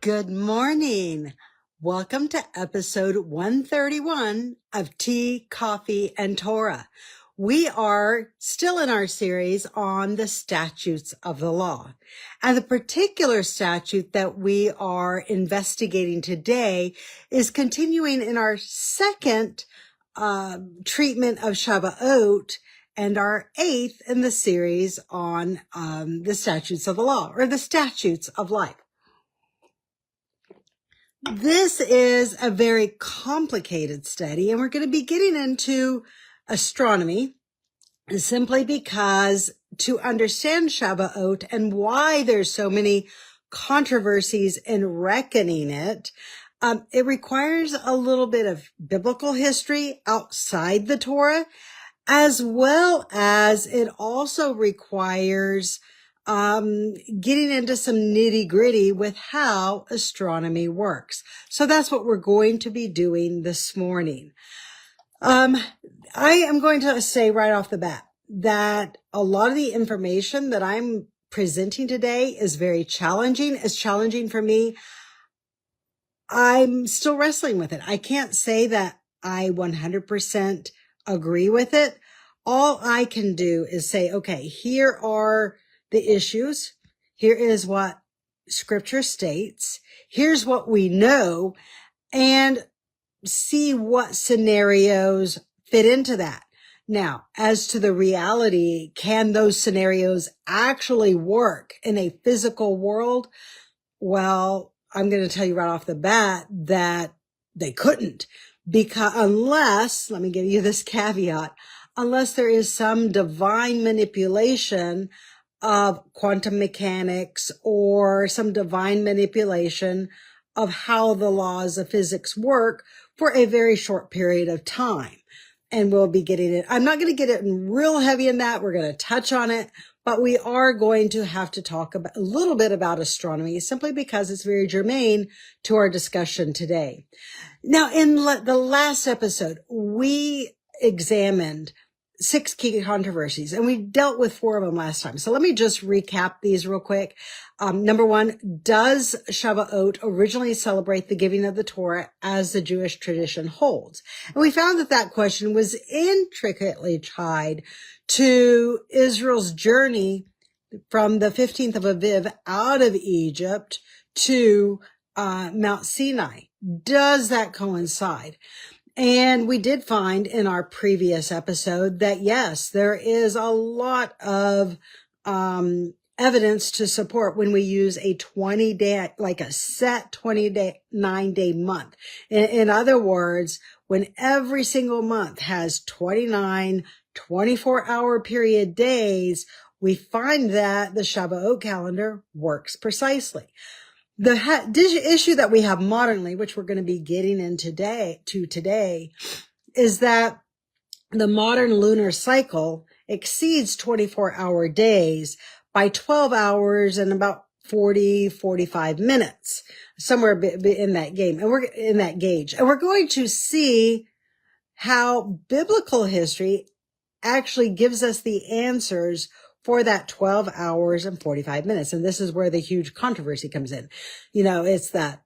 Good morning. Welcome to episode 131 of Tea, Coffee, and Torah. We are still in our series on the statutes of the law. And the particular statute that we are investigating today is continuing in our second treatment of Shavuot and our eighth in the series on the statutes of the law, or the statutes of life. This is a very complicated study, and we're going to be getting into astronomy simply because to understand Shavuot and why there's so many controversies in reckoning it, it requires a little bit of biblical history outside the Torah, as well as it also requires getting into some nitty gritty with how astronomy works. So that's what we're going to be doing this morning. I am going to say right off the bat that a lot of the information that I'm presenting today is very challenging. It's challenging for me. I'm still wrestling with it. I can't say that I 100% agree with it. All I can do is say, okay, here are the issues. Here is what scripture states. Here's what we know, and see what scenarios fit into that. Now, as to the reality, can those scenarios actually work in a physical world? Well, I'm going to tell you right off the bat that they couldn't, because unless, let me give you this caveat, unless there is some divine manipulation of quantum mechanics or some divine manipulation of how the laws of physics work for a very short period of time. And we'll be getting it. I'm not going to get it real heavy in that. We're going to touch on it, but we are going to have to talk about a little bit about astronomy simply because it's very germane to our discussion today. Now, in the last episode, we examined 6 key controversies, and we dealt with 4 of them last time. So let me just recap these real quick. Number 1, does Shavuot originally celebrate the giving of the Torah as the Jewish tradition holds? And we found that that question was intricately tied to Israel's journey from the 15th of Aviv out of Egypt to Mount Sinai. Does that coincide? And we did find in our previous episode that, yes, there is a lot of evidence to support when we use a 20-day, like a set 29-day month. In other words, when every single month has 29 24-hour period days, we find that the Shavuot calendar works precisely. The issue that we have modernly, which we're going to be getting in today, is that the modern lunar cycle exceeds 24-hour days by 12 hours and about 45 minutes, somewhere in that game, and we're in that gauge. And we're going to see how biblical history actually gives us the answers for that 12 hours and 45 minutes. And this is where the huge controversy comes in. You know, it's that,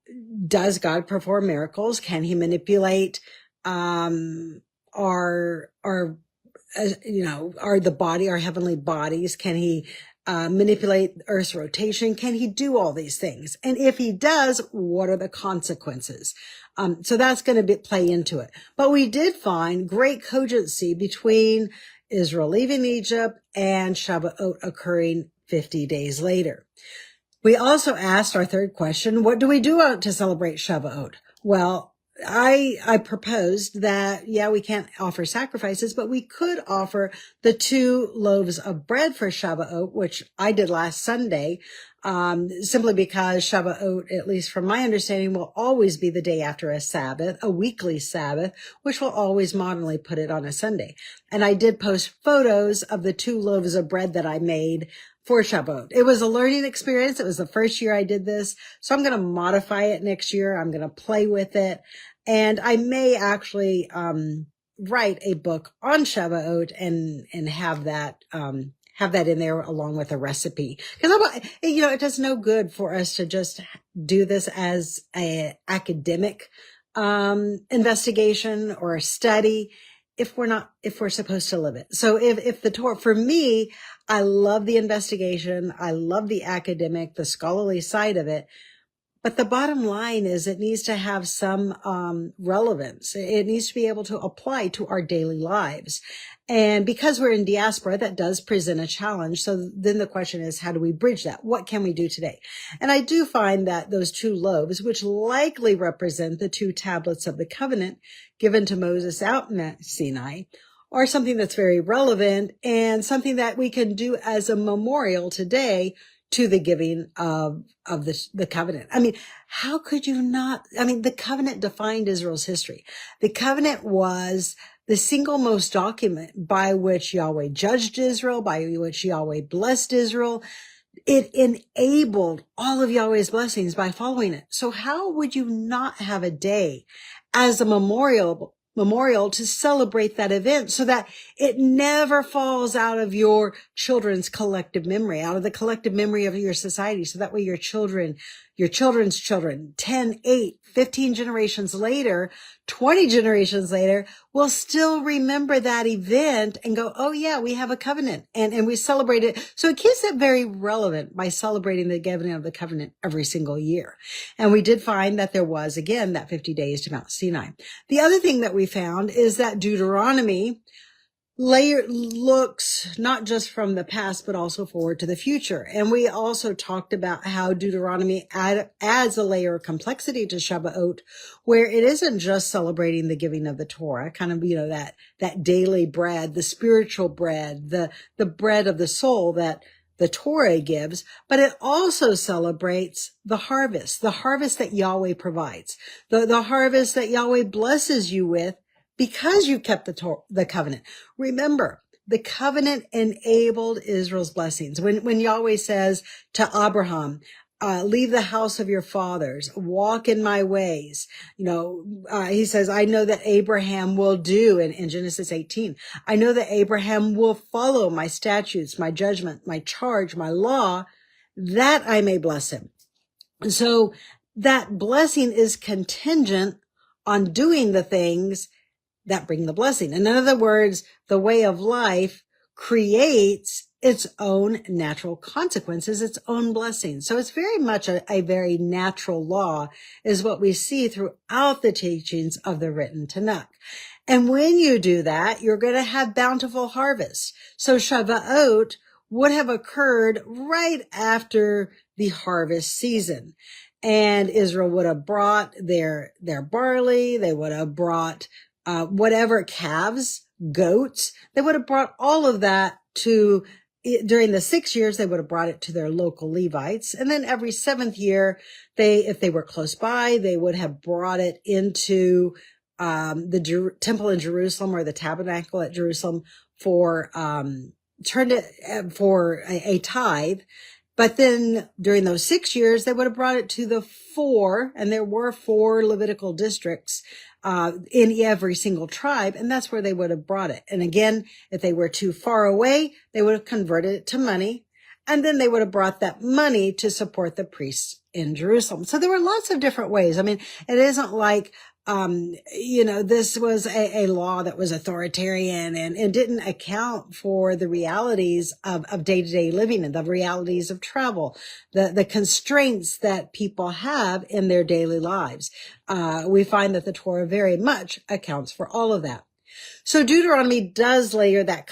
does God perform miracles? Can he manipulate, our heavenly bodies? Can he, manipulate Earth's rotation? Can he do all these things? And if he does, what are the consequences? So that's going to play into it. But we did find great cogency between Israel leaving Egypt and Shavuot occurring 50 days later. We also asked our third question, what do we do to celebrate Shavuot? Well, I proposed that, we can't offer sacrifices, but we could offer the 2 loaves of bread for Shavuot, which I did last Sunday, simply because Shavuot, at least from my understanding, will always be the day after a Sabbath, a weekly Sabbath, which will always modernly put it on a Sunday. And I did post photos of the 2 loaves of bread that I made for Shavuot. It was a learning experience. It was the first year I did this. So I'm going to modify it next year. I'm going to play with it. And I may actually write a book on Shavuot and have that have that in there along with a recipe. Because it does no good for us to just do this as a academic investigation or a study if we're supposed to live it. So if the Torah, for me, I love the investigation, I love the academic, the scholarly side of it. But the bottom line is it needs to have some relevance. It needs to be able to apply to our daily lives. And because we're in diaspora, that does present a challenge. So then the question is, how do we bridge that? What can we do today? And I do find that those 2 loaves, which likely represent the 2 tablets of the covenant given to Moses out in Sinai, are something that's very relevant and something that we can do as a memorial today to the giving of the covenant. I mean, how could you not? I mean, the covenant defined Israel's history. The covenant was the single most document by which Yahweh judged Israel, by which Yahweh blessed Israel. It enabled all of Yahweh's blessings by following it. So how would you not have a day as a memorial to celebrate that event so that it never falls out of your children's collective memory, out of the collective memory of your society. So that way your children, your children's children, 10, 8, 15 generations later, 20 generations later, will still remember that event and go, oh yeah, we have a covenant and we celebrate it. So it keeps it very relevant by celebrating the giving of the covenant every single year. And we did find that there was, again, that 50 days to Mount Sinai. The other thing that we found is that Deuteronomy looks not just from the past, but also forward to the future. And we also talked about how Deuteronomy adds a layer of complexity to Shavuot, where it isn't just celebrating the giving of the Torah, kind of, that daily bread, the spiritual bread, the bread of the soul that the Torah gives, but it also celebrates the harvest that Yahweh provides, the harvest that Yahweh blesses you with, because you kept the covenant. Remember, the covenant enabled Israel's blessings. When Yahweh says to Abraham, leave the house of your fathers, walk in my ways. He says, I know that Abraham will do in Genesis 18. I know that Abraham will follow my statutes, my judgment, my charge, my law, that I may bless him. So that blessing is contingent on doing the things that bring the blessing. In other words, the way of life creates its own natural consequences, its own blessings. So it's very much a very natural law is what we see throughout the teachings of the written Tanakh. And when you do that, you're going to have bountiful harvests. So Shavuot would have occurred right after the harvest season. And Israel would have brought their barley. They would have brought whatever calves, goats, they would have brought all of that during the 6 years, they would have brought it to their local Levites. And then every 7th year, if they were close by, they would have brought it into, the temple in Jerusalem or the tabernacle at Jerusalem turned it for a tithe. But then during those 6 years, they would have brought it to the 4, and there were 4 Levitical districts in every single tribe, and that's where they would have brought it. And again, if they were too far away, they would have converted it to money, and then they would have brought that money to support the priests in Jerusalem. So there were lots of different ways. I mean, it isn't like, this was a law that was authoritarian and didn't account for the realities of day-to-day living and the realities of travel, the constraints that people have in their daily lives. We find that the Torah very much accounts for all of that. So Deuteronomy does layer that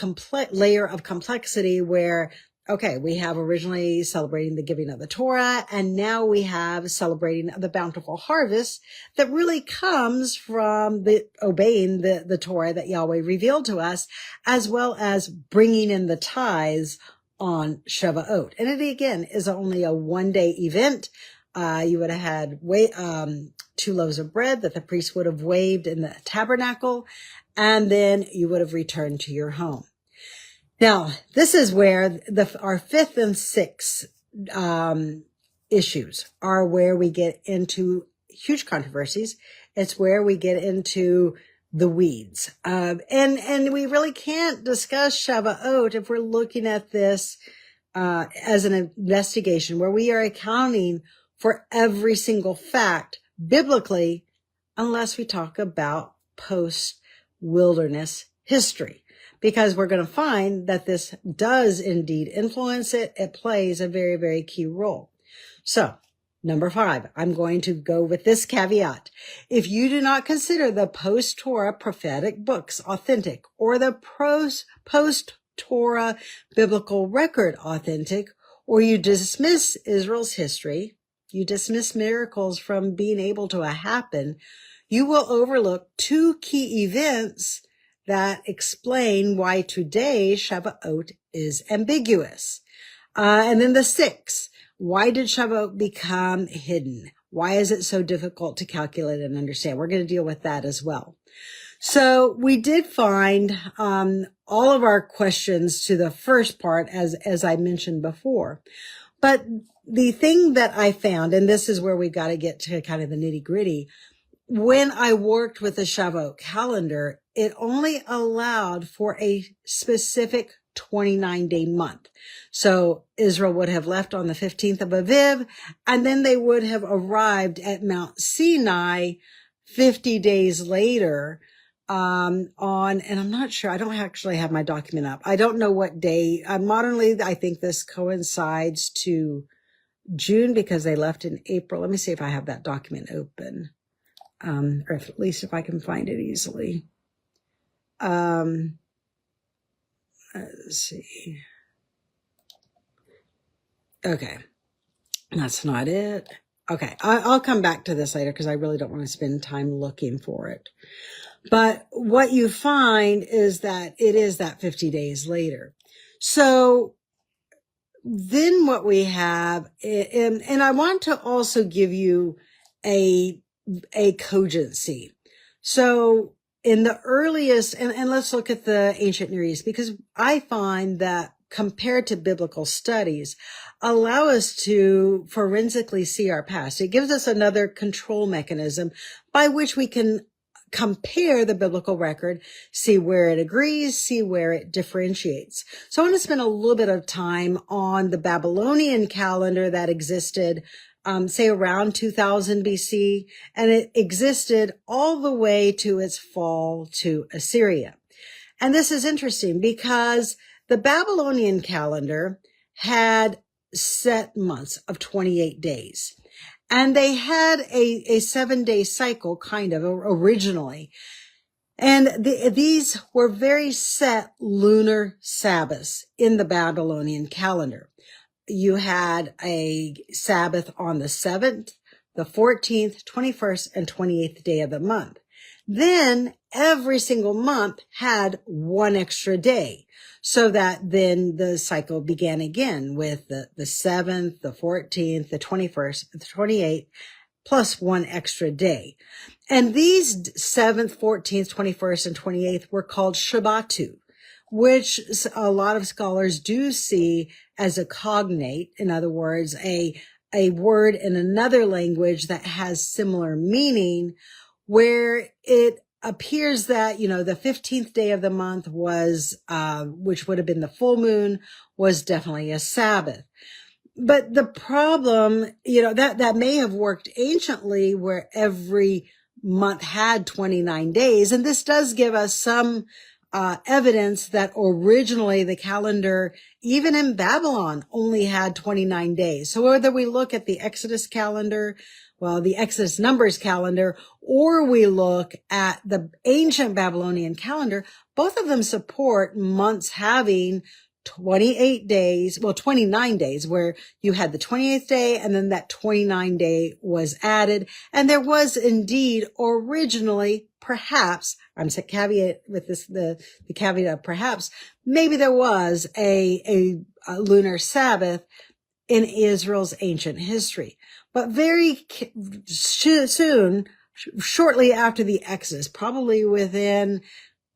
layer of complexity where, okay, we have originally celebrating the giving of the Torah, and now we have celebrating the bountiful harvest that really comes from obeying the Torah that Yahweh revealed to us, as well as bringing in the tithes on Shavuot. And it, again, is only a one-day event. You would have had 2 loaves of bread that the priest would have waved in the tabernacle, and then you would have returned to your home. Now, this is where our 5th and 6th issues are where we get into huge controversies. It's where we get into the weeds. And we really can't discuss Shavuot if we're looking at this as an investigation where we are accounting for every single fact biblically, unless we talk about post-wilderness history, because we're going to find that this does indeed influence it. It plays a very, very key role. So, number 5, I'm going to go with this caveat. If you do not consider the post-Torah prophetic books authentic or the post-Torah biblical record authentic, or you dismiss Israel's history, you dismiss miracles from being able to happen, you will overlook 2 key events that explain why today Shavuot is ambiguous. And then the 6, why did Shavuot become hidden? Why is it so difficult to calculate and understand? We're going to deal with that as well. So we did find all of our questions to the first part, as I mentioned before. But the thing that I found, and this is where we got to get to kind of the nitty gritty, when I worked with the Shavuot calendar, it only allowed for a specific 29-day month. So Israel would have left on the 15th of Aviv, and then they would have arrived at Mount Sinai 50 days later and I'm not sure, I don't actually have my document up. I don't know what day. Modernly, I think this coincides to June because they left in April. Let me see if I have that document open, or at least if I can find it easily. Let's see. Okay. That's not it. Okay. I'll come back to this later because I really don't want to spend time looking for it. But what you find is that it is that 50 days later. So then what we have, and I want to also give you a cogency. So in the earliest, and let's look at the ancient Near East, because I find that compared to biblical studies, allow us to forensically see our past. It gives us another control mechanism by which we can compare the biblical record, see where it agrees, see where it differentiates. So I want to spend a little bit of time on the Babylonian calendar that existed, say around 2000 BC, and it existed all the way to its fall to Assyria. And this is interesting because the Babylonian calendar had set months of 28 days. And they had a 7-day cycle, kind of, originally. And these were very set lunar Sabbaths in the Babylonian calendar. You had a Sabbath on the 7th, the 14th, 21st, and 28th day of the month. Then every single month had one extra day, so that then the cycle began again with the 7th, the 14th, the 21st, the 28th, plus one extra day. And these 7th, 14th, 21st, and 28th were called Shabbatu, which a lot of scholars do see as a cognate, in other words, a word in another language that has similar meaning, where it appears that, the 15th day of the month was, which would have been the full moon, was definitely a Sabbath. But the problem, that may have worked anciently where every month had 29 days. And this does give us some evidence that originally the calendar, even in Babylon, only had 29 days. So whether we look at the Exodus calendar, the Exodus Numbers calendar, or we look at the ancient Babylonian calendar, both of them support months having 29 days, where you had the 28th day and then that 29 day was added. And there was indeed originally, perhaps, I'm saying caveat with this, the caveat of perhaps, maybe there was a lunar Sabbath in Israel's ancient history. But very soon, shortly after the Exodus, probably within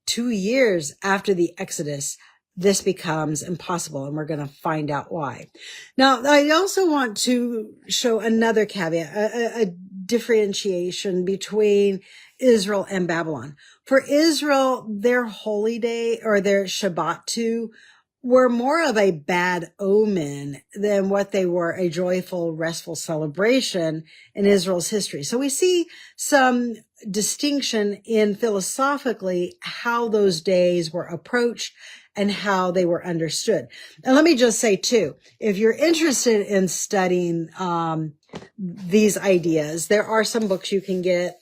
2 years after the Exodus, this becomes impossible, and we're going to find out why. Now, I also want to show another caveat, a differentiation between Israel and Babylon. For Israel, their holy day or their Shabbat were more of a bad omen than what they were a joyful, restful celebration in Israel's history. So we see some distinction in philosophically how those days were approached and how they were understood. And let me just say too, if you're interested in studying these ideas, there are some books you can get.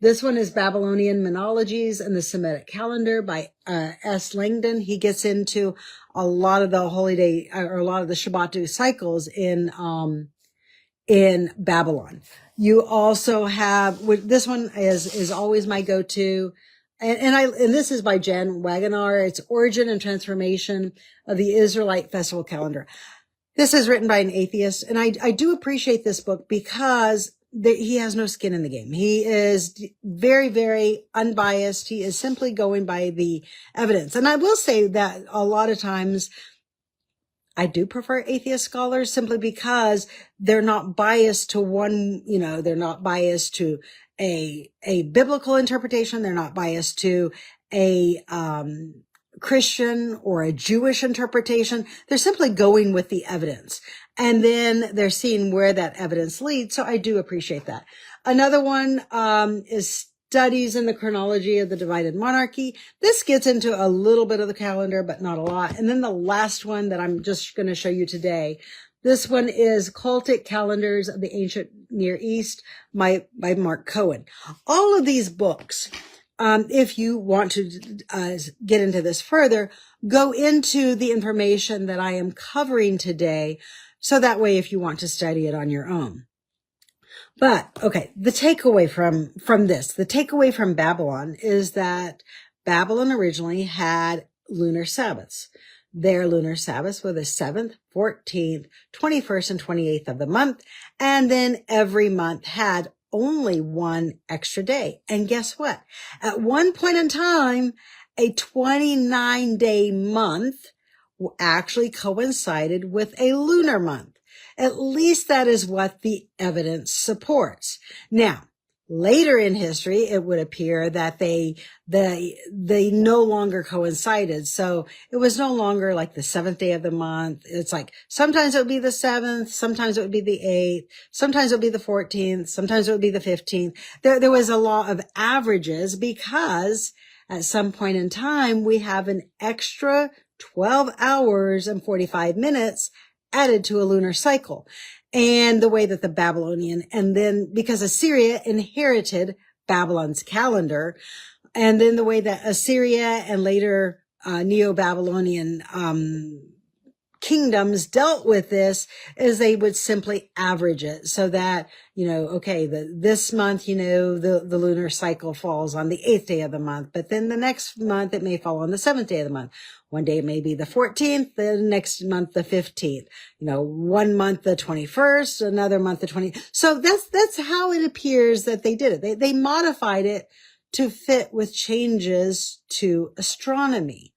This one is Babylonian Monologies and the Semitic Calendar by S. Langdon. He gets into a lot of the holy day or a lot of the Shabbat cycles in Babylon. You also have, this one is always my go-to. And this is by Jan Wagoner. It's Origin and Transformation of the Israelite Festival Calendar. This is written by an atheist, and I do appreciate this book because he has no skin in the game. He is very, very unbiased. He is simply going by the evidence. And I will say that a lot of times I do prefer atheist scholars simply because they're not biased to one, they're not biased to a biblical interpretation. They're not biased to a Christian or a Jewish interpretation. They're simply going with the evidence. And then they're seeing where that evidence leads. So I do appreciate that. Another one is Studies in the Chronology of the Divided Monarchy. This gets into a little bit of the calendar, but not a lot. And then the last one that I'm just going to show you today, this one is Cultic Calendars of the Ancient Near East by Mark Cohen. All of these books, if you want to get into this further, go into the information that I am covering today. So that way, if you want to study it on your own. But, okay, the takeaway from this, the takeaway from Babylon is that Babylon originally had lunar Sabbaths. Their lunar Sabbaths were the 7th, 14th, 21st, and 28th of the month. And then every month had only one extra day. And guess what? At one point in time, a 29-day month actually coincided with a lunar month. At least that is what the evidence supports. Now, later in history, it would appear that they no longer coincided. So it was no longer like the 7th day of the month. It's like sometimes it would be the 7th, sometimes it would be the 8th, sometimes it would be the 14th, sometimes it would be the 15th. There was a law of averages because at some point in time, we have an extra 12 hours and 45 minutes added to a lunar cycle. And the way that the Babylonian, and then because Assyria inherited Babylon's calendar, and then the way that Assyria and later Neo-Babylonian kingdoms dealt with this is they would simply average it so that, okay, this month, the lunar cycle falls on the 8th day of the month, but then the next month it may fall on the 7th day of the month. One day it may be the 14th, the next month the 15th, one month the 21st, another month the 20th. So that's how it appears that they did it. They modified it to fit with changes to astronomy.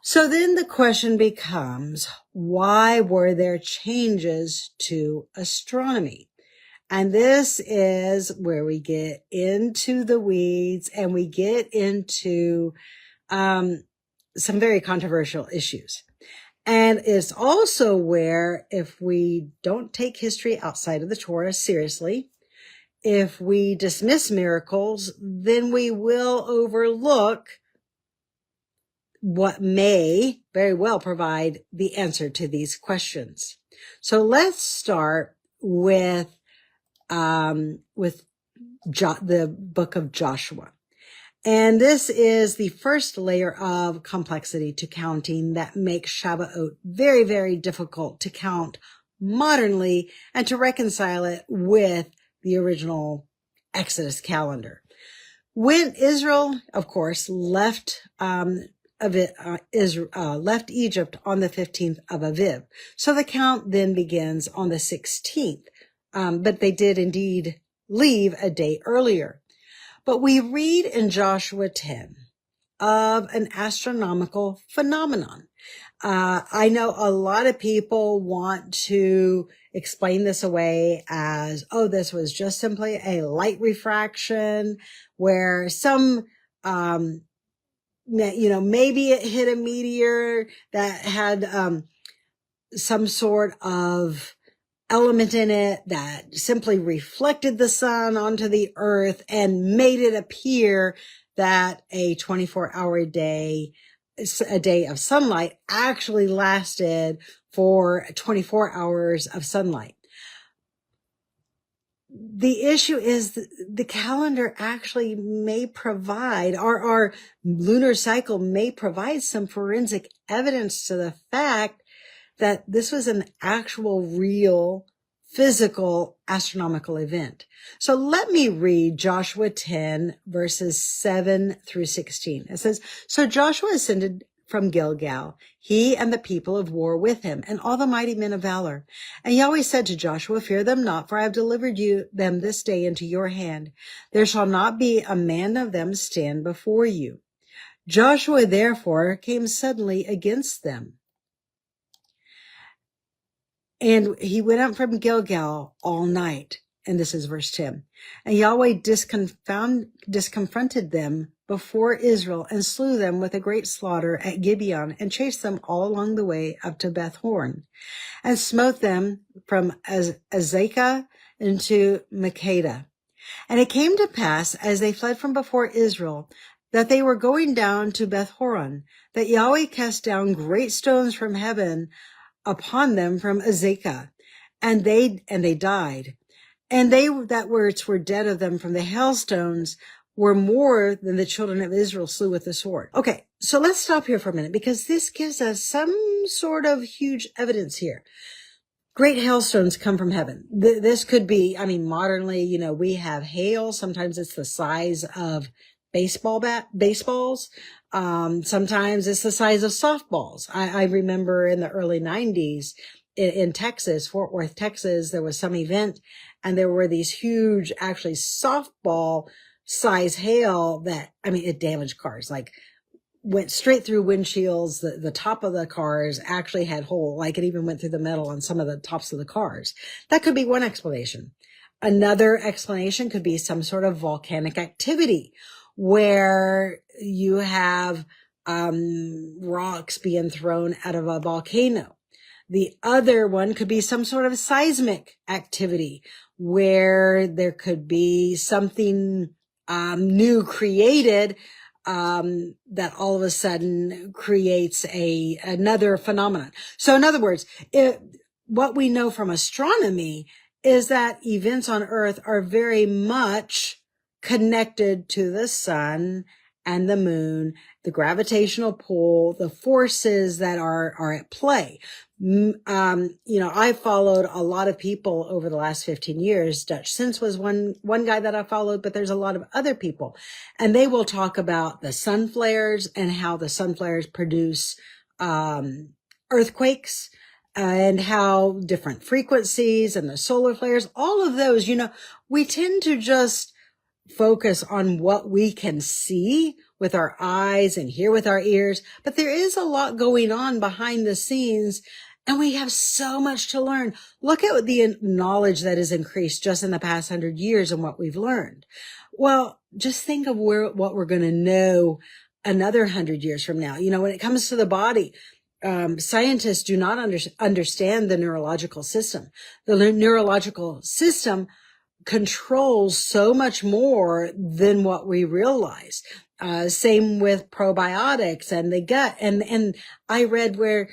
So then the question becomes, why were there changes to astronomy? And this is where we get into the weeds and we get into some very controversial issues. And it's also where if we don't take history outside of the Torah seriously, if we dismiss miracles, then we will overlook what may very well provide the answer to these questions. So let's start with the book of Joshua. And this is the first layer of complexity to counting that makes Shavuot very, very difficult to count modernly and to reconcile it with the original Exodus calendar. When Israel, of course, left Egypt on the 15th of Aviv. So the count then begins on the 16th. But they did indeed leave a day earlier. But we read in Joshua 10 of an astronomical phenomenon. I know a lot of people want to explain this away as, oh, this was just simply a light refraction where some, maybe it hit a meteor that had, some sort of element in it that simply reflected the sun onto the earth and made it appear that a 24-hour day, a day of sunlight actually lasted for 24 hours of sunlight. The issue is the calendar actually may provide, our lunar cycle may provide some forensic evidence to the fact that this was an actual, real, physical astronomical event. So let me read Joshua 10, verses 7 through 16. It says, "So Joshua ascended from Gilgal, he and the people of war with him, and all the mighty men of valor. And Yahweh said to Joshua, Fear them not, for I have delivered them this day into your hand. There shall not be a man of them stand before you. Joshua therefore came suddenly against them. And he went up from Gilgal all night." And this is verse 10. "And Yahweh disconfronted them before Israel and slew them with a great slaughter at Gibeon and chased them all along the way up to Beth Horon and smote them from Azekah into Makkedah. And it came to pass as they fled from before Israel that they were going down to Beth Horon, that Yahweh cast down great stones from heaven upon them from Azekah, and they died. And they that were dead of them from the hailstones were more than the children of Israel slew with the sword." Okay, so let's stop here for a minute because this gives us some sort of huge evidence here. Great hailstones come from heaven. This could be, modernly, we have hail. Sometimes it's the size of baseballs. Sometimes it's the size of softballs. I remember in the early 90s in Texas, Fort Worth, Texas, there was some event and there were these huge, actually softball size hail that, it damaged cars, like went straight through windshields. The top of the cars actually had hole, like it even went through the metal on some of the tops of the cars. That could be one explanation. Another explanation could be some sort of volcanic activity where you have rocks being thrown out of a volcano. The other one could be some sort of seismic activity where there could be something new created that all of a sudden creates another phenomenon. So in other words, what we know from astronomy is that events on Earth are very much connected to the sun and the moon, the gravitational pull, the forces that are at play. I followed a lot of people over the last 15 years. Dutch Sense was one guy that I followed, but there's a lot of other people. And they will talk about the sun flares and how the sun flares produce earthquakes and how different frequencies and the solar flares, all of those, we tend to just focus on what we can see with our eyes and hear with our ears, but there is a lot going on behind the scenes and we have so much to learn. Look at the knowledge that has increased just in the past 100 years and what we've learned. Well, just think of what we're going to know another 100 years from now. When it comes to the body, scientists do not understand the neurological system. The neurological system controls so much more than what we realize. Same with probiotics and the gut. And I read where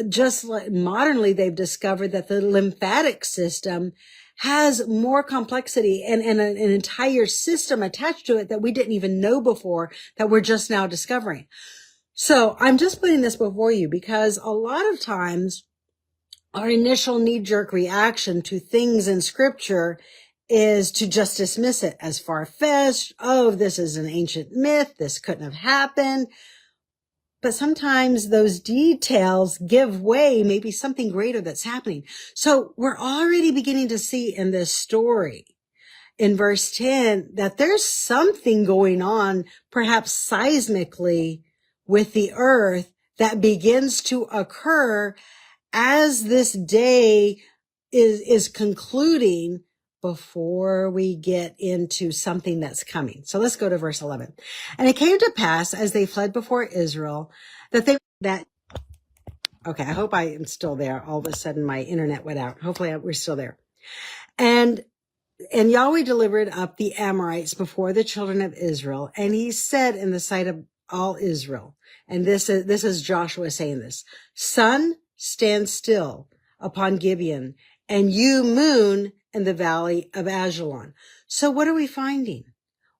just like modernly they've discovered that the lymphatic system has more complexity and an entire system attached to it that we didn't even know before that we're just now discovering. So I'm just putting this before you because a lot of times our initial knee-jerk reaction to things in scripture is to just dismiss it as far-fetched. Oh, this is an ancient myth. This couldn't have happened. But sometimes those details give way, maybe something greater that's happening. So we're already beginning to see in this story in verse 10 that there's something going on, perhaps seismically with the earth that begins to occur as this day is concluding before we get into something that's coming. So let's go to verse 11. And it came to pass as they fled before Israel that okay, I hope I am still there. All of a sudden my internet went out. Hopefully we're still there. And Yahweh delivered up the Amorites before the children of Israel. And he said in the sight of all Israel, and this is Joshua saying this, sun, stand still upon Gibeon, and you, moon, in the valley of Ajalon. So what are we finding?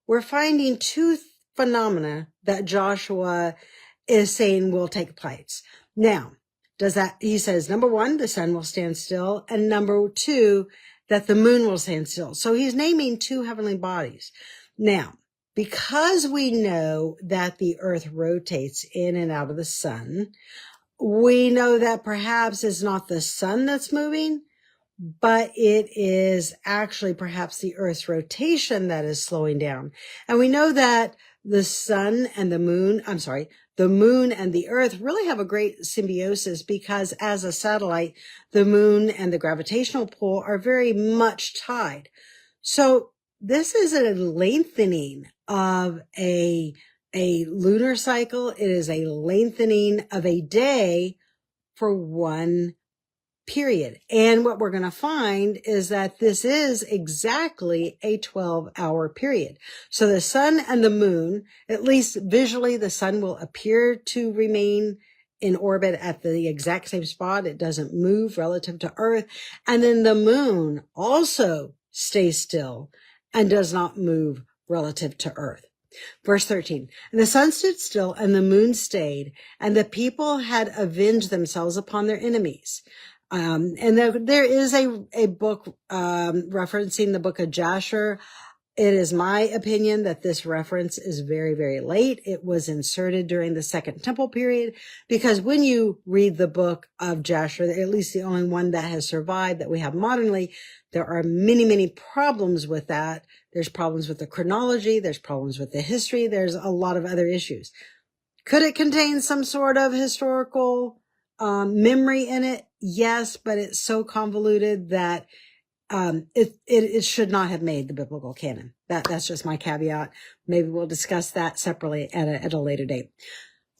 We're finding two phenomena that Joshua is saying will take place. Now, he says, number one, the sun will stand still, and number two, that the moon will stand still. So he's naming two heavenly bodies. Now, because we know that the earth rotates in and out of the sun, we know that perhaps it's not the sun that's moving, but it is actually perhaps the earth's rotation that is slowing down. And we know that the sun and the moon and the earth really have a great symbiosis, because as a satellite, the moon and the gravitational pull are very much tied. So this is a lengthening of a lunar cycle. It is a lengthening of a day for one period. And what we're going to find is that this is exactly a 12-hour period. So the sun and the moon, at least visually, the sun will appear to remain in orbit at the exact same spot. It doesn't move relative to Earth. And then the moon also stays still and does not move relative to Earth. Verse 13, and the sun stood still and the moon stayed, and the people had avenged themselves upon their enemies. And there is a book referencing the book of Jasher. It is my opinion that this reference is very, very late. It was inserted during the Second Temple period, because when you read the book of Jasher, at least the only one that has survived that we have modernly, there are many, many problems with that. There's problems with the chronology. There's problems with the history. There's a lot of other issues. Could it contain some sort of historical memory in it? Yes, but it's so convoluted that it should not have made the biblical canon. That's just my caveat. Maybe we'll discuss that separately at a later date.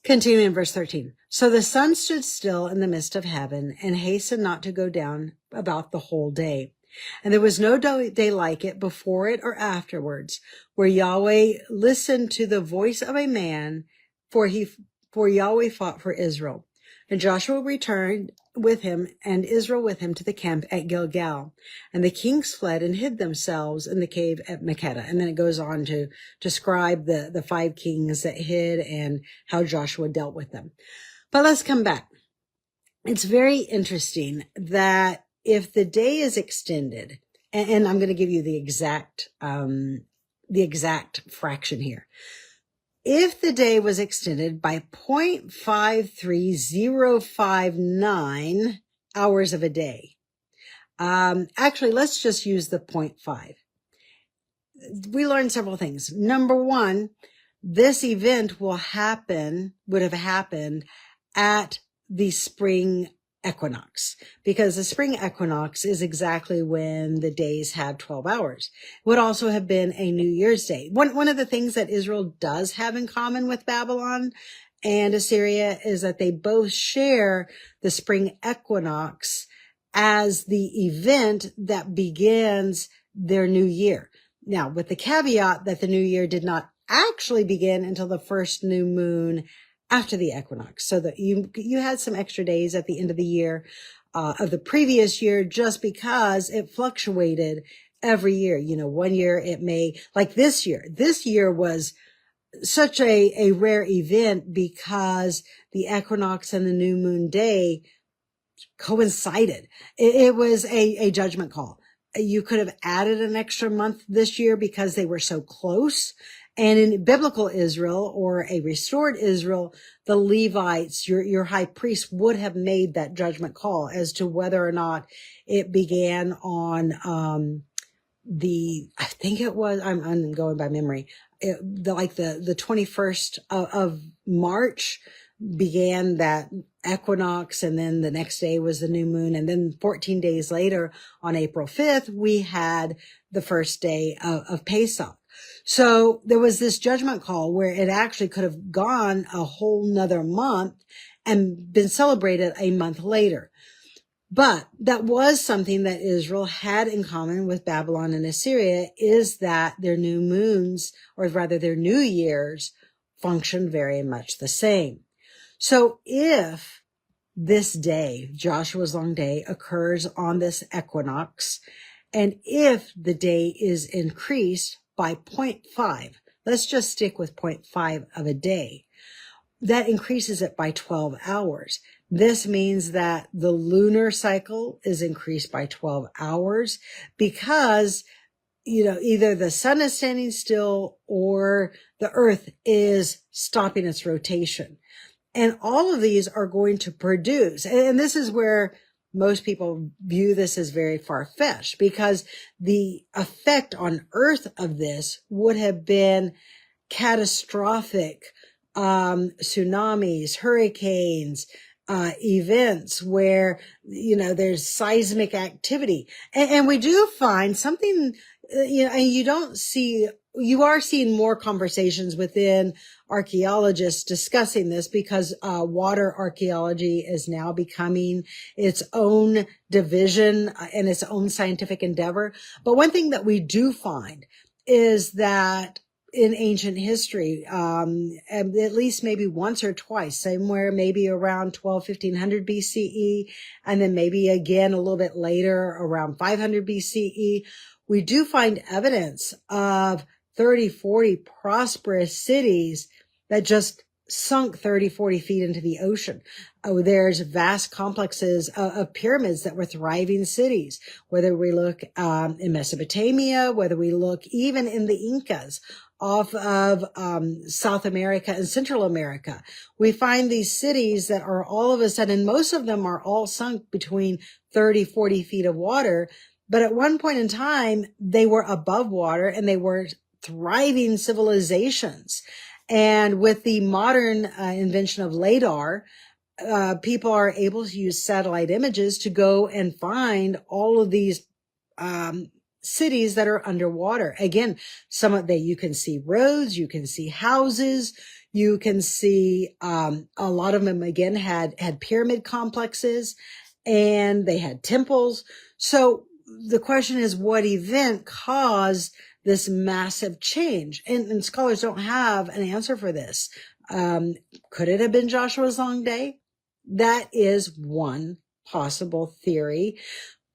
Continuing in verse 13. So the sun stood still in the midst of heaven and hastened not to go down about the whole day. And there was no day like it before it or afterwards, where Yahweh listened to the voice of a man, for Yahweh fought for Israel. And Joshua returned with him and Israel with him to the camp at Gilgal. And the kings fled and hid themselves in the cave at Makkedah. And then it goes on to describe the 5 kings that hid and how Joshua dealt with them. But let's come back. It's very interesting that if the day is extended, and I'm going to give you the exact fraction here. If the day was extended by 0.53059 hours of a day, actually, let's just use the 0.5. We learned several things. Number one, this event would have happened at the spring equinox, because the spring equinox is exactly when the days have 12 hours. It would also have been a New Year's Day. One of the things that Israel does have in common with Babylon and Assyria is that they both share the spring equinox as the event that begins their new year. Now, with the caveat that the new year did not actually begin until the first new moon after the equinox, so that you had some extra days at the end of the year, of the previous year, just because it fluctuated every year. You know, one year it may, like this year was such a rare event because the equinox and the new moon day coincided. It was a judgment call. You could have added an extra month this year because they were so close. And in biblical Israel, or a restored Israel, the Levites, your high priest, would have made that judgment call as to whether or not it began on I think it was, I'm going by memory, the 21st of March, began that equinox, and then the next day was the new moon. And then 14 days later, on April 5th, we had the first day of Pesach. So there was this judgment call where it actually could have gone a whole nother month and been celebrated a month later. But that was something that Israel had in common with Babylon and Assyria, is that their new moons, or rather their new years, functioned very much the same. So if this day, Joshua's long day, occurs on this equinox, and if the day is increased by 0.5, let's just stick with 0.5 of a day, that increases it by 12 hours. This means that the lunar cycle is increased by 12 hours because, either the sun is standing still or the earth is stopping its rotation. And all of these are going to produce, and this is where most people view this as very far-fetched, because the effect on earth of this would have been catastrophic tsunamis, hurricanes, events where, there's seismic activity. And we do find something, and you are seeing more conversations within archaeologists discussing this, because water archaeology is now becoming its own division and its own scientific endeavor. But one thing that we do find is that in ancient history, at least maybe once or twice, somewhere maybe around 1500 BCE, and then maybe again a little bit later around 500 BCE, we do find evidence of 30, 40 prosperous cities that just sunk 30, 40 feet into the ocean. There's vast complexes of pyramids that were thriving cities, whether we look in Mesopotamia, whether we look even in the Incas off of South America and Central America. We find these cities that are all of a sudden, most of them are all sunk between 30, 40 feet of water. But at one point in time, they were above water and they were thriving civilizations. And with the modern invention of LADAR, people are able to use satellite images to go and find all of these cities that are underwater. Again, you can see roads, you can see houses, you can see a lot of them again had pyramid complexes, and they had temples. So the question is, what event caused this massive change? And scholars don't have an answer for this. Could it have been Joshua's long day? That is one possible theory.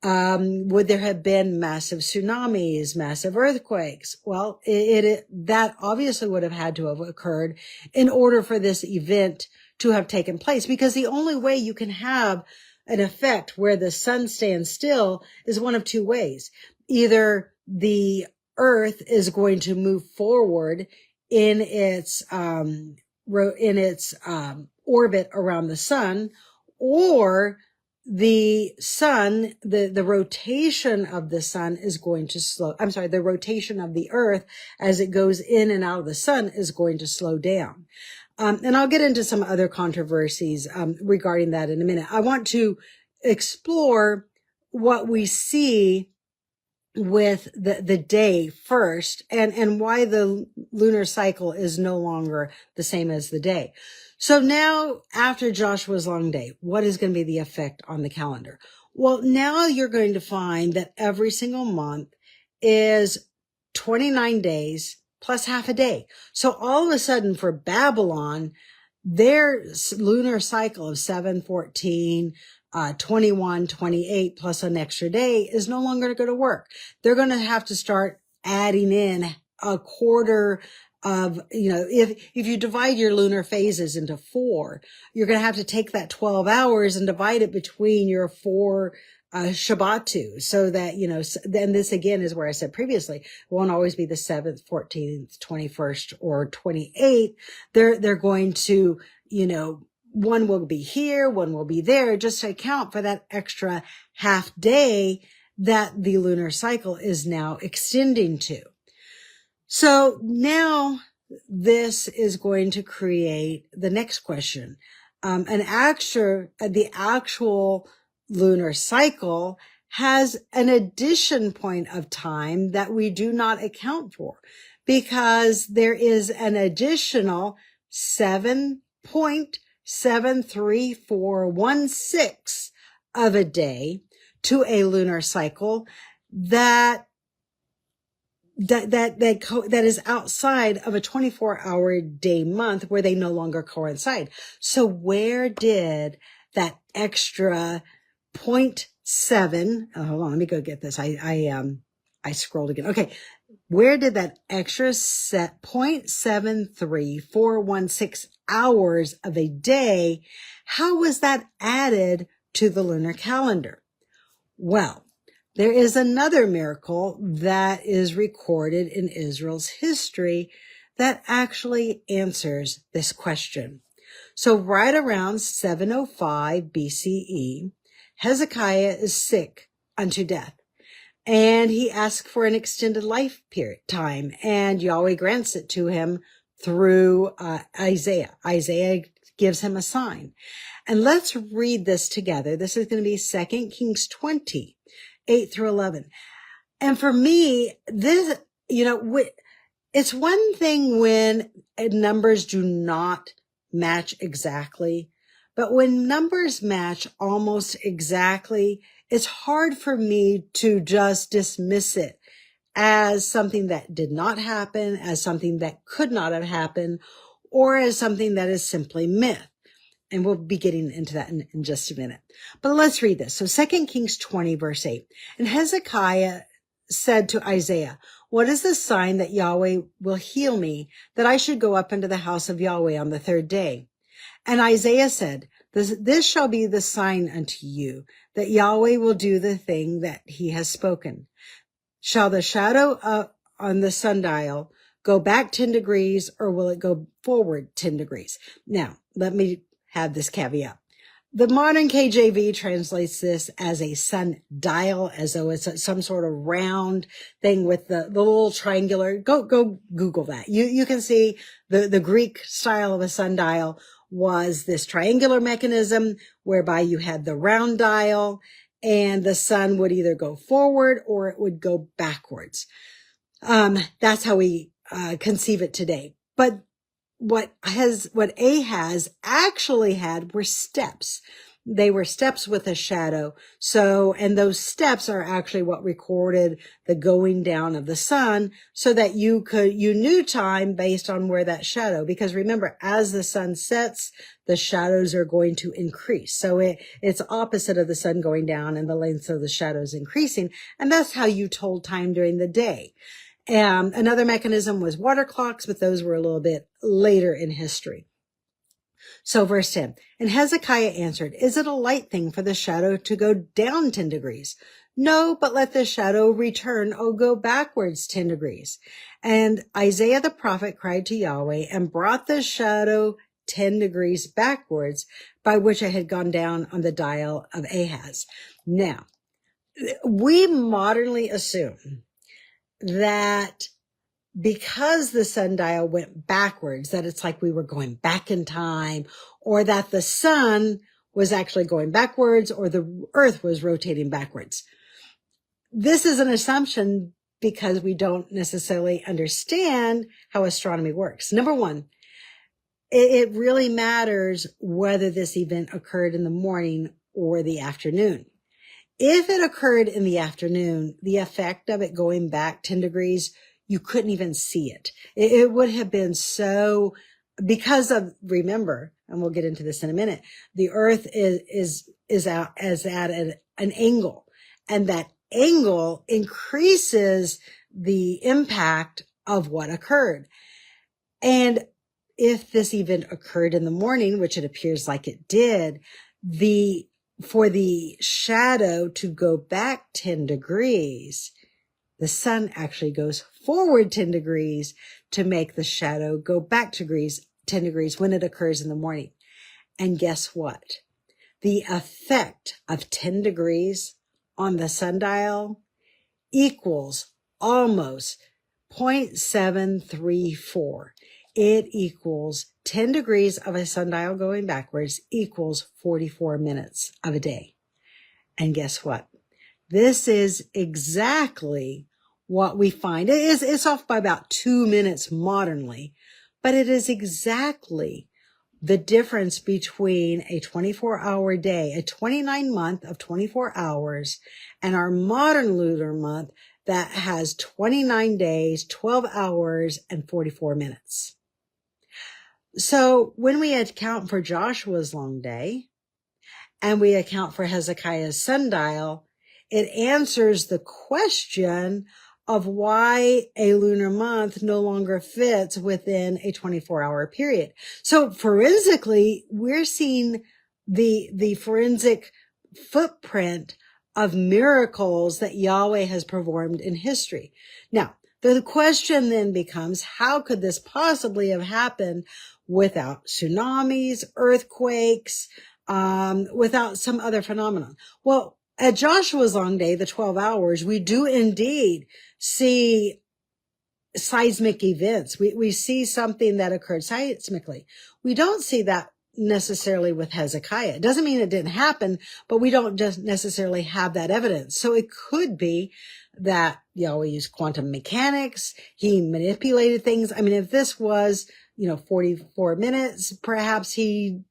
Would there have been massive tsunamis, massive earthquakes? Well, that obviously would have had to have occurred in order for this event to have taken place, because the only way you can have an effect where the sun stands still is one of two ways. Either the earth is going to move forward in its orbit around the sun, or the sun, the rotation of the sun is going to slow. I'm sorry, the rotation of the earth as it goes in and out of the sun is going to slow down. And I'll get into some other controversies regarding that in a minute. I want to explore what we see with the day first, and why the lunar cycle is no longer the same as the day. So now, after Joshua's long day, what is going to be the effect on the calendar? Well, now you're going to find that every single month is 29 days plus half a day. So all of a sudden for Babylon, their lunar cycle of 7, 14, 21, 28 plus an extra day is no longer going to work. They're going to have to start adding in a quarter of, if you divide your lunar phases into 4, you're going to have to take that 12 hours and divide it between your 4 Shabbatu, so that, then this again is where I said previously, it won't always be the 7th, 14th, 21st, or 28th. They're going to, one will be here, one will be there, just to account for that extra half day that the lunar cycle is now extending to. So now this is going to create the next question. The actual lunar cycle has an addition point of time that we do not account for, because there is an additional 7.73416 of a day to a lunar cycle that is outside of a 24-hour day month, where they no longer coincide. So where did that extra 0.7, hold on, let me go get this. I scrolled again. Okay. Where did that extra set 0.73416 hours of a day, how was that added to the lunar calendar? Well, there is another miracle that is recorded in Israel's history that actually answers this question. So right around 705 BCE, Hezekiah is sick unto death, and he asks for an extended life time, and Yahweh grants it to him through Isaiah. Isaiah gives him a sign. And let's read this together. This is going to be 2 Kings 20. 8 through 11. And for me, this, it's one thing when numbers do not match exactly, but when numbers match almost exactly, it's hard for me to just dismiss it as something that did not happen, as something that could not have happened, or as something that is simply myth. And we'll be getting into that in just a minute. But let's read this. So 2 Kings 20, verse 8. And Hezekiah said to Isaiah, what is the sign that Yahweh will heal me, that I should go up into the house of Yahweh on the third day? And Isaiah said, this shall be the sign unto you, that Yahweh will do the thing that he has spoken. Shall the shadow on the sundial go back 10 degrees, or will it go forward 10 degrees? Now, let me have this caveat. The modern KJV translates this as a sundial, as though it's some sort of round thing with the little triangular. Go Google that. You can see the Greek style of a sundial was this triangular mechanism whereby you had the round dial, and the sun would either go forward or it would go backwards. That's how we conceive it today. But what Ahaz actually had were steps. They were steps with a shadow. And those steps are actually what recorded the going down of the sun, so that you knew time based on where that shadow, because remember, as the sun sets, the shadows are going to increase. So it's opposite of the sun going down and the length of the shadows increasing. And that's how you told time during the day. Another mechanism was water clocks, but those were a little bit later in history. So verse 10, and Hezekiah answered, is it a light thing for the shadow to go down 10 degrees? No, but let the shadow return or go backwards 10 degrees. And Isaiah the prophet cried to Yahweh and brought the shadow 10 degrees backwards, by which it had gone down on the dial of Ahaz. Now, we modernly assume that because the sundial went backwards, that it's like we were going back in time, or that the sun was actually going backwards, or the earth was rotating backwards. This is an assumption because we don't necessarily understand how astronomy works. Number one, it really matters whether this event occurred in the morning or the afternoon. If it occurred in the afternoon, the effect of it going back 10 degrees, you couldn't even see it. It would have been so, because of, remember, and we'll get into this in a minute, the earth is at an angle, and that angle increases the impact of what occurred. And if this event occurred in the morning, which it appears like it did, for the shadow to go back 10 degrees, the sun actually goes forward 10 degrees to make the shadow go back 10 degrees when it occurs in the morning. And guess what? The effect of 10 degrees on the sundial equals almost 0.734. it equals 10 degrees of a sundial going backwards equals 44 minutes of a day. And guess what? This is exactly what we find. It's off by about 2 minutes modernly, but it is exactly the difference between a 24-hour day, a 29 month of 24 hours, and our modern lunar month that has 29 days, 12 hours, and 44 minutes. So when we account for Joshua's long day and we account for Hezekiah's sundial, it answers the question of why a lunar month no longer fits within a 24-hour period. So forensically, we're seeing the forensic footprint of miracles that Yahweh has performed in history. Now, the question then becomes, how could this possibly have happened without tsunamis, earthquakes, without some other phenomenon? Well, at Joshua's long day, the 12 hours, we do indeed see seismic events. We see something that occurred seismically. We don't see that necessarily with Hezekiah. It doesn't mean it didn't happen, but we don't just necessarily have that evidence. So it could be that Yahweh used quantum mechanics. He manipulated things. I mean, if this was, 44 minutes, perhaps he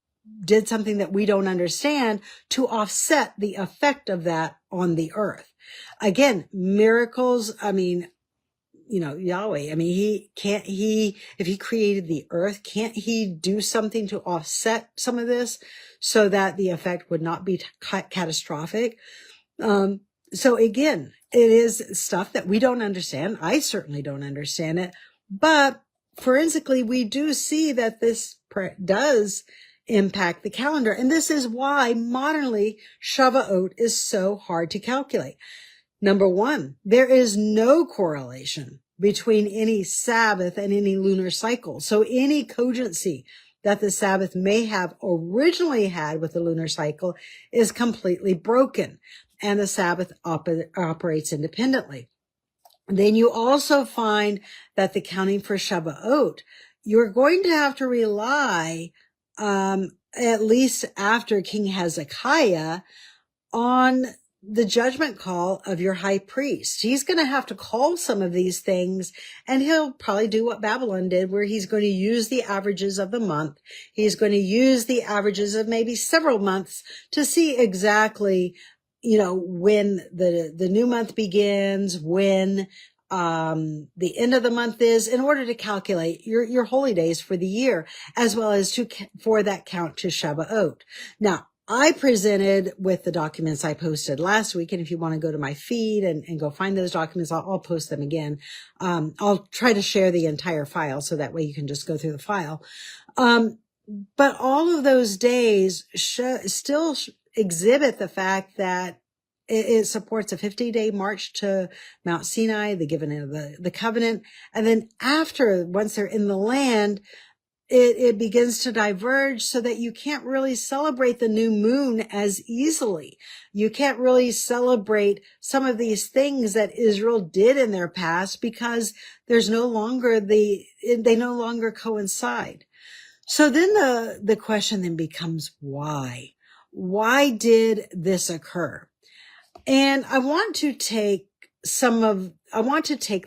did something that we don't understand to offset the effect of that on the earth. Again, miracles, Yahweh, if he created the earth, can't he do something to offset some of this so that the effect would not be catastrophic? So again, it is stuff that we don't understand. I certainly don't understand it, but forensically, we do see that this does impact the calendar. And this is why modernly Shavuot is so hard to calculate. Number one, there is no correlation between any Sabbath and any lunar cycle. So any cogency that the Sabbath may have originally had with the lunar cycle is completely broken, and the Sabbath operates independently. Then you also find that the counting for Shavuot, you're going to have to rely, at least after King Hezekiah, on the judgment call of your high priest. He's going to have to call some of these things, and he'll probably do what Babylon did, where he's going to use the averages of the month. He's going to use the averages of maybe several months to see exactly, when the new month begins, when the end of the month is, in order to calculate your holy days for the year, as well as for that count to Shavuot. Now, I presented with the documents I posted last week, and if you want to go to my feed and go find those documents, I'll post them again. I'll try to share the entire file so that way you can just go through the file. But all of those days still exhibit the fact that it supports a 50-day march to Mount Sinai, the giving of the covenant. And then once they're in the land, it begins to diverge so that you can't really celebrate the new moon as easily. You can't really celebrate some of these things that Israel did in their past because they no longer coincide. So then the question then becomes why? Why did this occur? And I want to take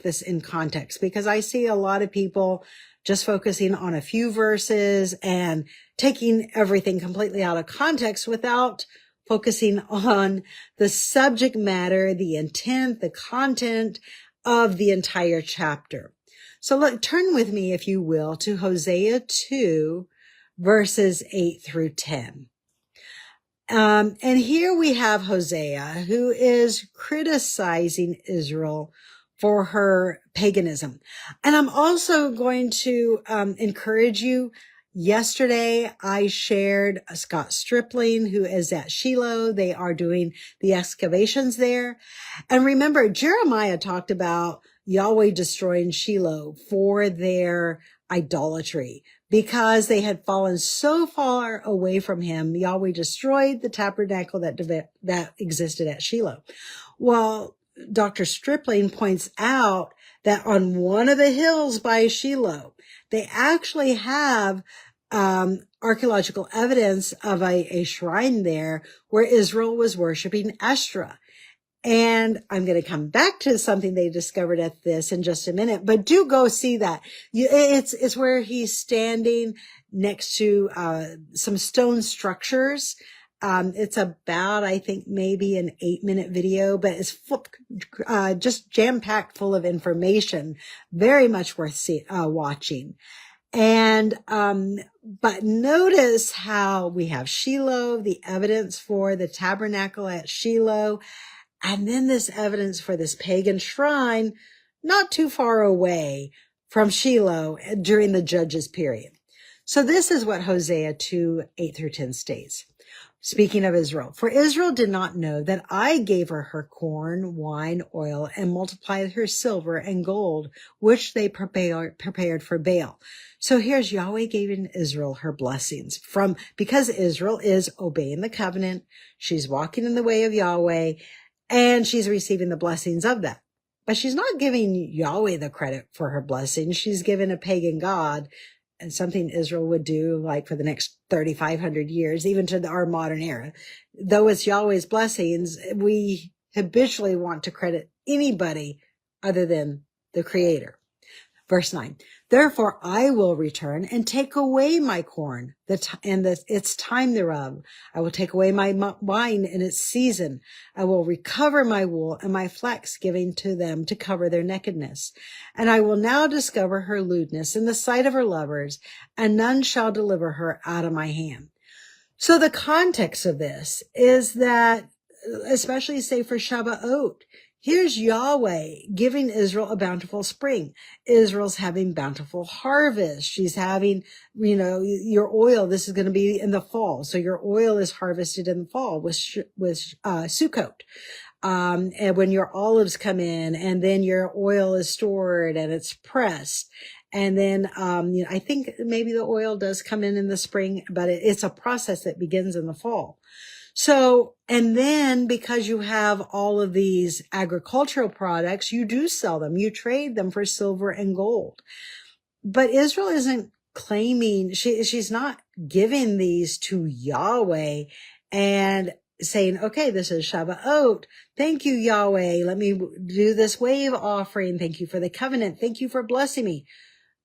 this in context, because I see a lot of people just focusing on a few verses and taking everything completely out of context without focusing on the subject matter, the intent, the content of the entire chapter. So turn with me, if you will, to Hosea 2, verses 8 through 10. And here we have Hosea, who is criticizing Israel for her paganism. And I'm also going to encourage you. Yesterday, I shared Scott Stripling, who is at Shiloh. They are doing the excavations there. And remember, Jeremiah talked about Yahweh destroying Shiloh for their idolatry. Because they had fallen so far away from him, Yahweh destroyed the tabernacle that existed at Shiloh. Well, Dr. Stripling points out that on one of the hills by Shiloh, they actually have archaeological evidence of a shrine there where Israel was worshiping Ashtoreth. And I'm going to come back to something they discovered at this in just a minute, but do go see that. It's where he's standing next to some stone structures. It's about, I think, maybe an 8-minute video, but it's just jam-packed full of information. Very much worth watching. And, but notice how we have Shiloh, the evidence for the tabernacle at Shiloh, and then this evidence for this pagan shrine not too far away from Shiloh during the Judges period. So this is what Hosea 2:8-10 states. Speaking of Israel, for Israel did not know that I gave her corn, wine, oil, and multiplied her silver and gold, which they prepared for Baal. So here's Yahweh giving Israel her blessings because Israel is obeying the covenant. She's walking in the way of Yahweh and she's receiving the blessings of that. But she's not giving Yahweh the credit for her blessings. She's given a pagan god, and something Israel would do like for the next 3,500 years, even to our modern era. Though it's Yahweh's blessings, we habitually want to credit anybody other than the Creator. Verse 9, therefore I will return and take away my corn its time thereof. I will take away my wine in its season. I will recover my wool and my flax, giving to them to cover their nakedness. And I will now discover her lewdness in the sight of her lovers, and none shall deliver her out of my hand. So the context of this is that, especially say for Shavuot, here's Yahweh giving Israel a bountiful spring. Israel's having bountiful harvest. She's having, your oil. This is going to be in the fall. So your oil is harvested in the fall with Sukkot. And when your olives come in, and then your oil is stored and it's pressed. And then, I think maybe the oil does come in the spring, but it's a process that begins in the fall. So, and then because you have all of these agricultural products, you do sell them, you trade them for silver and gold. But Israel isn't claiming, she's not giving these to Yahweh and saying, okay, this is Shavuot. Thank you, Yahweh. Let me do this wave offering. Thank you for the covenant. Thank you for blessing me.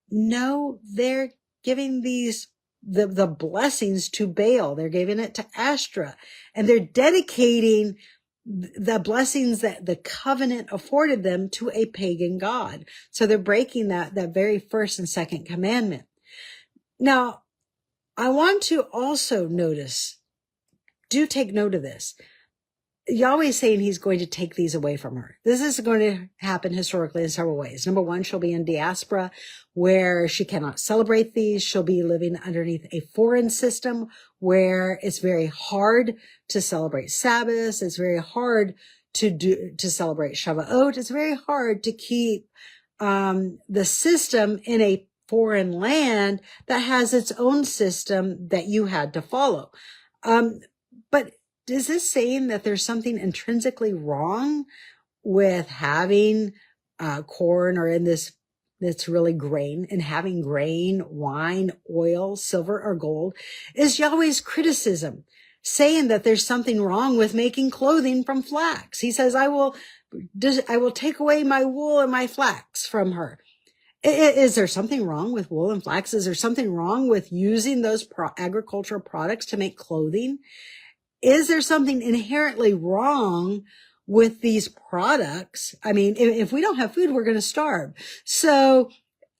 No, they're giving these the blessings to Baal. They're giving it to Ashtoreth, and they're dedicating the blessings that the covenant afforded them to a pagan god. So they're breaking that very first and second commandment. Now, I want to also do take note of this. Yahweh is saying he's going to take these away from her. This is going to happen historically in several ways. Number one, she'll be in diaspora where she cannot celebrate these. She'll be living underneath a foreign system where it's very hard to celebrate Sabbath. It's very hard to celebrate Shavuot. It's very hard to keep the system in a foreign land that has its own system that you had to follow. But is this saying that there's something intrinsically wrong with having corn, or in this, that's really grain, and having grain, wine, oil, silver, or gold? Is Yahweh's criticism saying that there's something wrong with making clothing from flax? He says, I will take away my wool and my flax from her. Is there something wrong with wool and flax? Is there something wrong with using those agricultural products to make clothing? Is there something inherently wrong with these products? I mean, if we don't have food, we're going to starve. So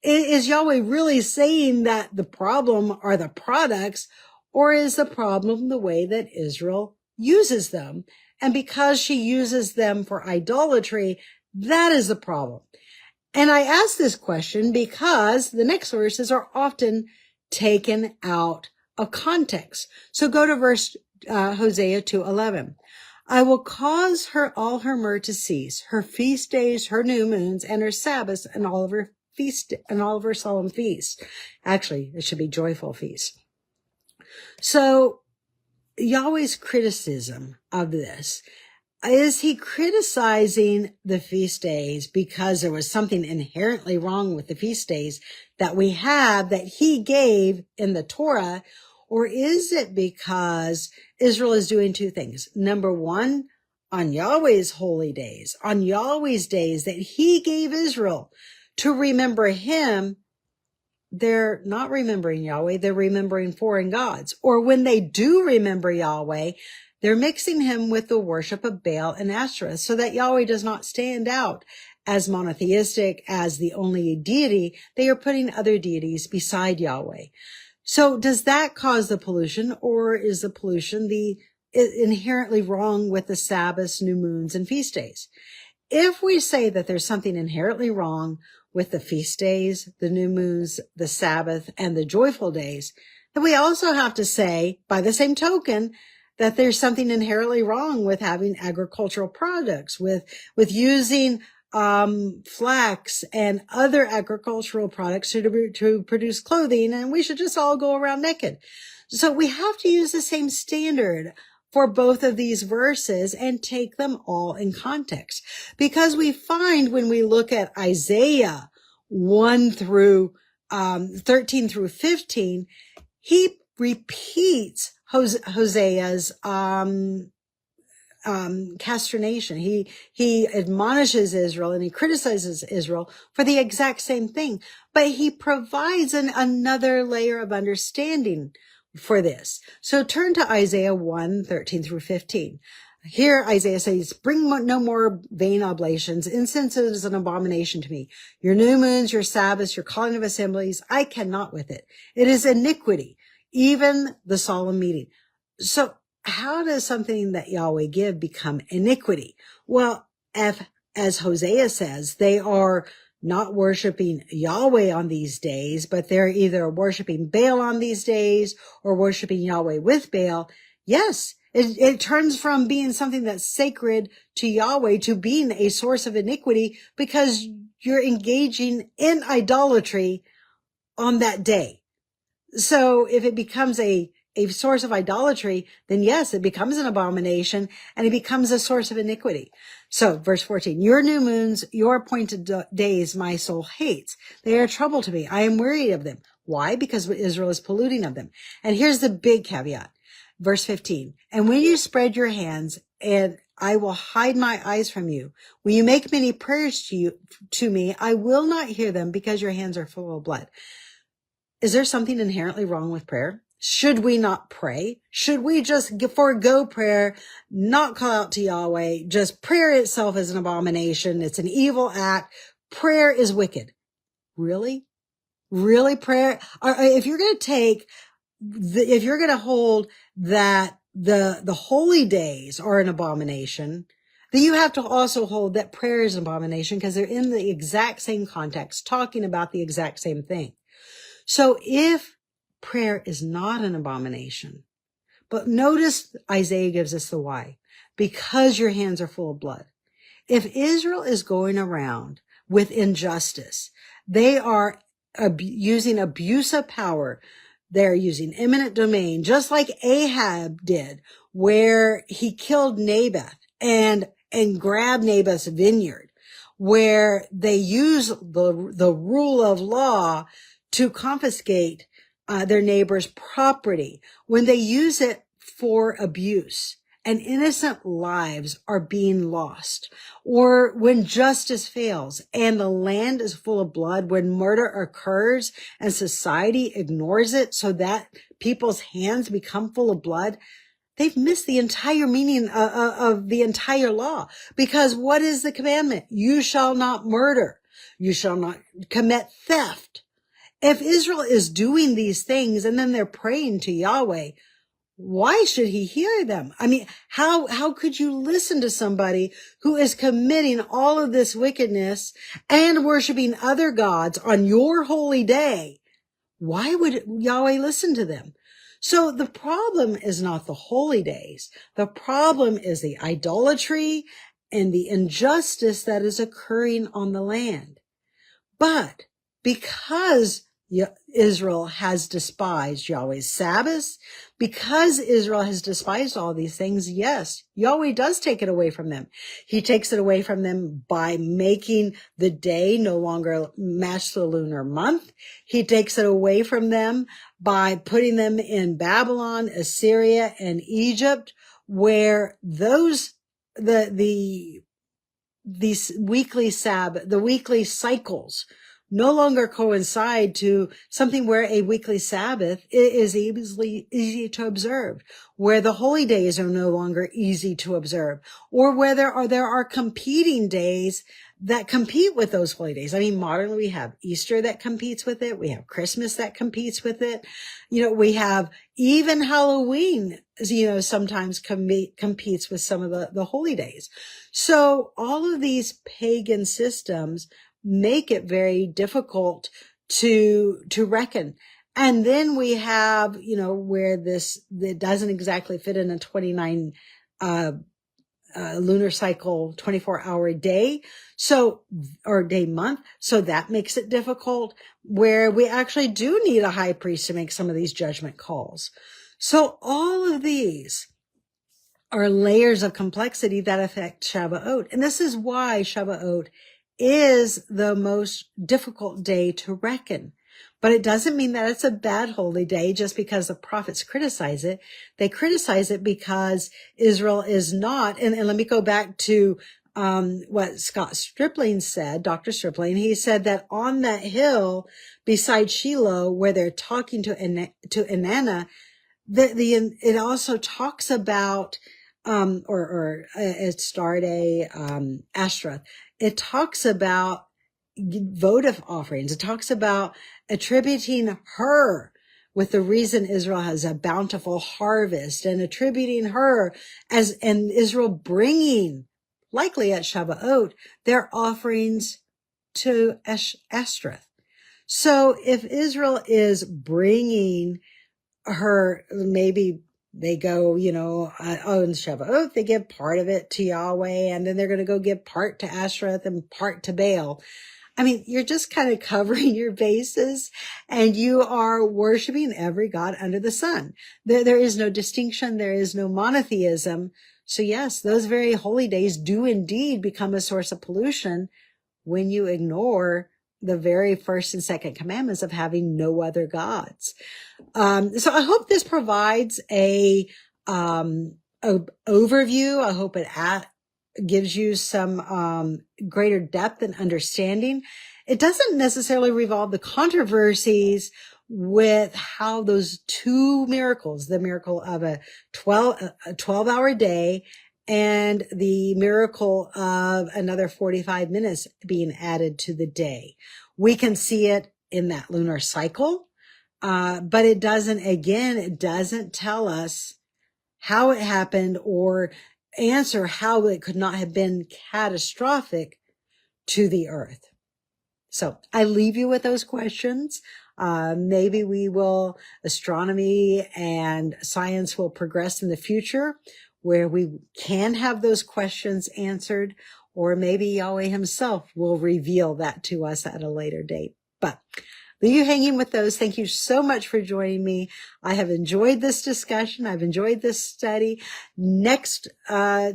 is Yahweh really saying that the problem are the products, or is the problem the way that Israel uses them? And because she uses them for idolatry, that is the problem. And I ask this question because the next verses are often taken out of context. So go to Hosea 2:11. I will cause all her myrrh to cease, her feast days, her new moons, and her Sabbaths, and all of her solemn feasts. Actually, it should be joyful feasts. So Yahweh's criticism of this Is he criticizing the feast days because there was something inherently wrong with the feast days that we have that he gave in the Torah? Or is it because Israel is doing two things? Number one, on Yahweh's holy days, on Yahweh's days that he gave Israel to remember him, they're not remembering Yahweh, they're remembering foreign gods. Or when they do remember Yahweh, they're mixing him with the worship of Baal and Asherah so that Yahweh does not stand out as monotheistic, as the only deity. They are putting other deities beside Yahweh. So does that cause the pollution, or is the pollution the inherently wrong with the Sabbaths, new moons, and feast days? If we say that there's something inherently wrong with the feast days, the new moons, the Sabbath, and the joyful days, then we also have to say, by the same token, that there's something inherently wrong with having agricultural products, with using flax and other agricultural products to produce clothing, and we should just all go around naked. So we have to use the same standard for both of these verses and take them all in context. Because we find when we look at Isaiah 1 through 13 through 15, he repeats Hosea's consternation. He admonishes Israel and he criticizes Israel for the exact same thing, but he provides another layer of understanding for this. So turn to Isaiah 1, 13 through 15. Here Isaiah says, bring no more vain oblations. Incense is an abomination to me. Your new moons, your Sabbaths, your calling of assemblies, I cannot with it. It is iniquity, even the solemn meeting. So how does something that Yahweh give become iniquity? Well, as Hosea says, they are not worshiping Yahweh on these days, but they're either worshiping Baal on these days or worshiping Yahweh with Baal. Yes, it turns from being something that's sacred to Yahweh to being a source of iniquity because you're engaging in idolatry on that day. So if it becomes a source of idolatry, then yes, it becomes an abomination and it becomes a source of iniquity. So verse 14, your new moons, your appointed days, my soul hates. They are trouble to me. I am weary of them. Why? Because Israel is polluting of them. And here's the big caveat. Verse 15, and when you spread your hands and I will hide my eyes from you. When you make many prayers to me, I will not hear them because your hands are full of blood. Is there something inherently wrong with prayer? Should we not pray? Should we just forego prayer, not call out to Yahweh? Just prayer itself is an abomination. It's an evil act. Prayer is wicked. Really? Really prayer? If you're going to if you're going to hold that the holy days are an abomination, then you have to also hold that prayer is an abomination because they're in the exact same context, talking about the exact same thing. So if prayer is not an abomination, but notice Isaiah gives us the why. Because your hands are full of blood. If Israel is going around with injustice, they are using abuse of power. They're using eminent domain, just like Ahab did, where he killed Naboth and grabbed Naboth's vineyard, where they use the rule of law to confiscate their neighbor's property. When they use it for abuse and innocent lives are being lost, or when justice fails and the land is full of blood, when murder occurs and society ignores it so that people's hands become full of blood, they've missed the entire meaning of the entire law. Because what is the commandment? You shall not murder. You shall not commit theft. If Israel is doing these things and then they're praying to Yahweh, why should he hear them? I mean, how could you listen to somebody who is committing all of this wickedness and worshiping other gods on your holy day? Why would Yahweh listen to them? So the problem is not the holy days. The problem is the idolatry and the injustice that is occurring on the land. But because Israel has despised Yahweh's Sabbaths. Because Israel has despised all these things, yes, Yahweh does take it away from them. He takes it away from them by making the day no longer match the lunar month. He takes it away from them by putting them in Babylon, Assyria, and Egypt, where these weekly Sabbath, the weekly cycles no longer coincide to something where a weekly Sabbath is easy to observe, where the holy days are no longer easy to observe, or where there are competing days that compete with those holy days. I mean, modernly we have Easter that competes with it. We have Christmas that competes with it. We have even Halloween, sometimes competes with some of the holy days. So all of these pagan systems make it very difficult to reckon. And then we have, where it doesn't exactly fit in a 29, lunar cycle, 24-hour day. Or day month. So that makes it difficult, where we actually do need a high priest to make some of these judgment calls. So all of these are layers of complexity that affect Shavuot. And this is why Shavuot is the most difficult day to reckon. But it doesn't mean that it's a bad holy day just because the prophets criticize it. They criticize it because Israel is not. And let me go back to what Scott Stripling said, Dr. Stripling. He said that on that hill beside Shiloh, where they're talking to Inanna, it also talks about at Starte, Ashtaroth. It talks about votive offerings. It talks about attributing her with the reason Israel has a bountiful harvest, and attributing her and Israel bringing, likely at Shavuot, their offerings to Ashtaroth. So if Israel is bringing her, maybe they go, on Shavuot, they give part of it to Yahweh, and then they're going to go give part to Ashtaroth and part to Baal. I mean, you're just kind of covering your bases, and you are worshiping every god under the sun. There is no distinction. There is no monotheism. So yes, those very holy days do indeed become a source of pollution when you ignore the very first and second commandments of having no other gods. So I hope this provides a overview. I hope it gives you some greater depth and understanding. It doesn't necessarily revolve the controversies with how those two miracles, the miracle of a 12-hour day and the miracle of another 45 minutes being added to the day. We can see it in that lunar cycle, but it doesn't tell us how it happened or answer how it could not have been catastrophic to the earth. So I leave you with those questions. Maybe astronomy and science will progress in the future where we can have those questions answered, or maybe Yahweh himself will reveal that to us at a later date. But leave you hanging with those. Thank you so much for joining me. I have enjoyed this discussion. I've enjoyed this study. Next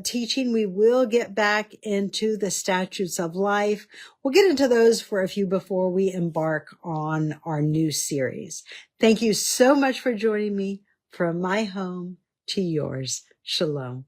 teaching, we will get back into the statutes of life. We'll get into those for a few before we embark on our new series. Thank you so much for joining me from my home to yours. Shalom.